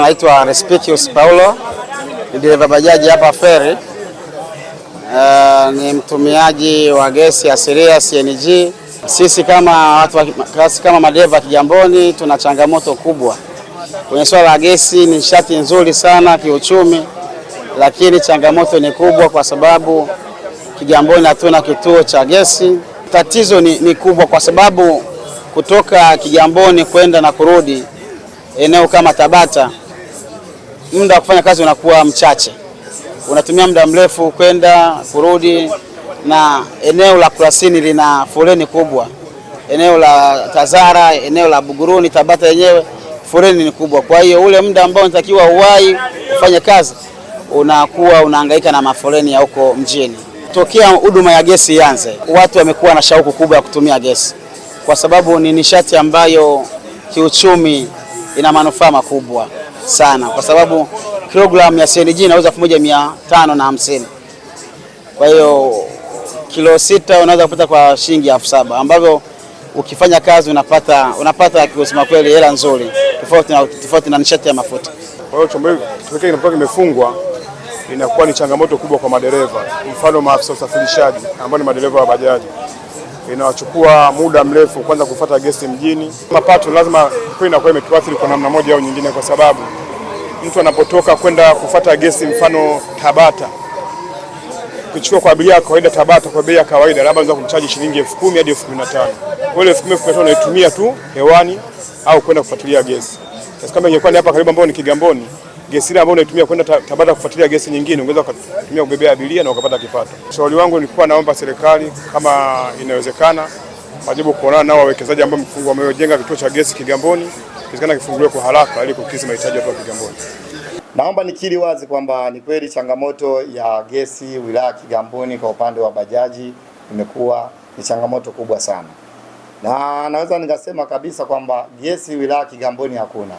Naitwa Respicious Paulo, ni dereva bajaji hapa Feri. Ni mtumiaji wa gesi asilia CNG. Sisi kama madereva Kigamboni tuna changamoto kubwa kwenye swala la gesi. Ni nishati nzuri sana kiuchumi, lakini changamoto ni kubwa kwa sababu Kigamboni hatuna kituo cha gesi. Tatizo ni kubwa kwa sababu kutoka Kigamboni kwenda na kurudi eneo kama Tabata, muda wa kufanya kazi unakuwa mchache, unatumia muda mrefu kwenda kurudi, na eneo la Kurasini lina foleni kubwa, eneo la Tazara, eneo la Buguruni, Tabata yenyewe foleni ni kubwa. Kwa hiyo ule muda ambao unatakiwa uwahi kufanya kazi unakuwa unahangaika na mafoleni ya huko mjini. Tokea huduma ya gesi ianze, watu wamekuwa na shauku kubwa ya kutumia gesi kwa sababu ni nishati ambayo kiuchumi ina manufaa makubwa sana, kwa sababu kilogramu ya CNG inauza 1550. Kwa hiyo kilo 6 unaweza kupata kwa shilingi 7,000, ambavyo ukifanya kazi unapata kusema kweli hela nzuri tofauti na nishati ya mafuta. Kwa hiyo chombo hiki kinapokuwa kimefungwa inakuwa ni changamoto kubwa kwa madereva. Mfano maafisa usafirishaji ambao ni madereva wa bajaji, inawachukua muda mrefu kwanza kufuata gesi mjini. Mapato lazima inakuwa imetuathiri kwa namna moja au nyingine, kwa sababu mtu anapotoka kwenda kufuata gesi mfano Tabata, kuchukua kwa abiria kawaida Tabata kwa bei ya kawaida labda unaweza kumchaji shilingi 10,000 hadi 15,000. Wale 10,000 unaitumia tu hewani au kwenda kufuatilia gesi. Sasa kama ingekuwa ni hapa karibu ambao ni Kigamboni, gesi ile ambayo unaitumia kwenda Tabata kufuatilia gesi nyingine ungeweza kutumia kubebea abiria na ukapata kipato. Shauri wangu nilikuwa naomba serikali kama inawezekana wajibu kuonana nao wawekezaji ambao wamejenga kituo cha gesi Kigamboni, kisikana kifunguliwe kwa haraka ili kukidhi mahitaji ya Kigamboni. Naomba nikiri wazi kwamba ni kweli changamoto ya gesi wilaya Kigamboni kwa upande wa bajaji imekuwa ni changamoto kubwa sana. Na naweza nikasema kabisa kwamba gesi wilaya Kigamboni hakuna,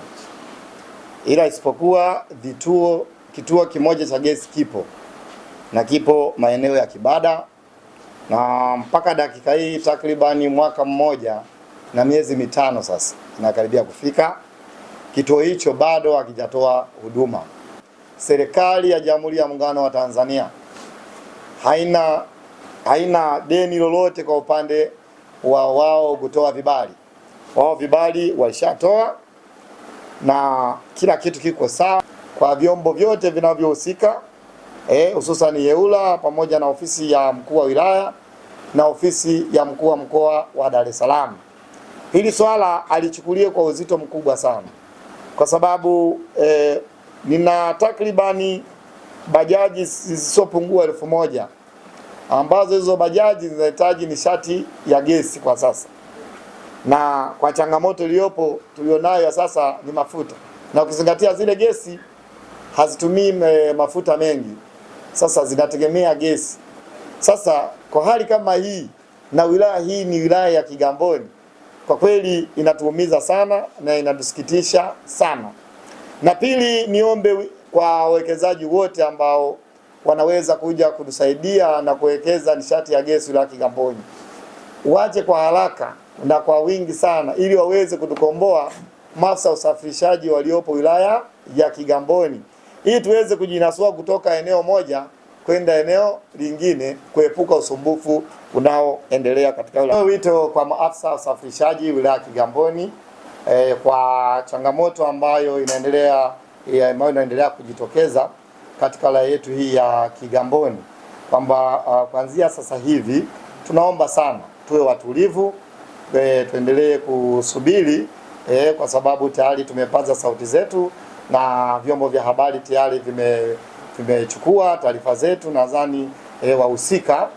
ila isipokuwa kituo kimoja cha gesi kipo maeneo ya Kibada, na mpaka dakika hii takribani mwaka mmoja na miezi mitano sasa inakaribia kufika, kituo hicho bado hakijatoa huduma. Serikali ya Jamhuri ya Muungano wa Tanzania haina deni lolote kwa upande wa wao kutoa vibali. Wao vibali walishatoa na kila kitu kiko sawa kwa vyombo vyote vinavyohusika, hususan EWURA pamoja na ofisi ya mkuu wa wilaya na ofisi ya mkuu wa mkoa wa Dar es Salaam. Hili swala alichukulie kwa uzito mkubwa sana, kwa sababu nina takribani bajaji zisizopungua 1,000 ambazo hizo bajaji zinahitaji nishati ya gesi kwa sasa, na kwa changamoto iliyopo tulionayo sasa ni mafuta, na ukizingatia zile gesi hazitumii mafuta mengi, sasa zinategemea gesi. Sasa kwa hali kama hii, na wilaya hii ni wilaya ya Kigamboni, kwa kweli inatuumiza sana na inatusikitisha sana. Na pili, niombe kwa wawekezaji wote ambao wanaweza kuja kutusaidia na kuwekeza nishati ya gesi wilaya Kigamboni, waje kwa haraka na kwa wingi sana, ili waweze kutukomboa maafisa usafirishaji waliopo wilaya ya Kigamboni, ili tuweze kujinasua kutoka eneo moja kwenda eneo lingine, kuepuka usumbufu unaoendelea katika wilaya. Wito kwa maafisa usafirishaji wilaya ya Kigamboni kwa changamoto ambayo inaendelea kujitokeza katika wilaya yetu hii ya Kigamboni, kwamba kuanzia sasa hivi tunaomba sana tuwe watulivu, tuendelee kusubiri, kwa sababu tayari tumepaza sauti zetu na vyombo vya habari tayari vimechukua taarifa zetu. Nadhani wahusika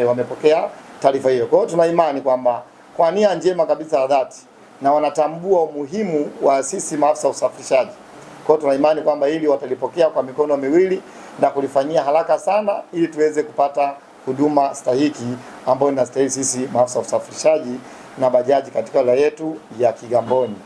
wamepokea taarifa hiyo. Kwa hiyo tuna imani kwamba kwa nia njema kabisa ya dhati, na wanatambua umuhimu wa sisi maafisa usafirishaji. Kwa hiyo tuna imani kwamba hili watalipokea kwa mikono miwili na kulifanyia haraka sana, ili tuweze kupata huduma stahiki ambayo inastahili sisi maafisa usafirishaji na bajaji katika wilaya yetu ya Kigamboni.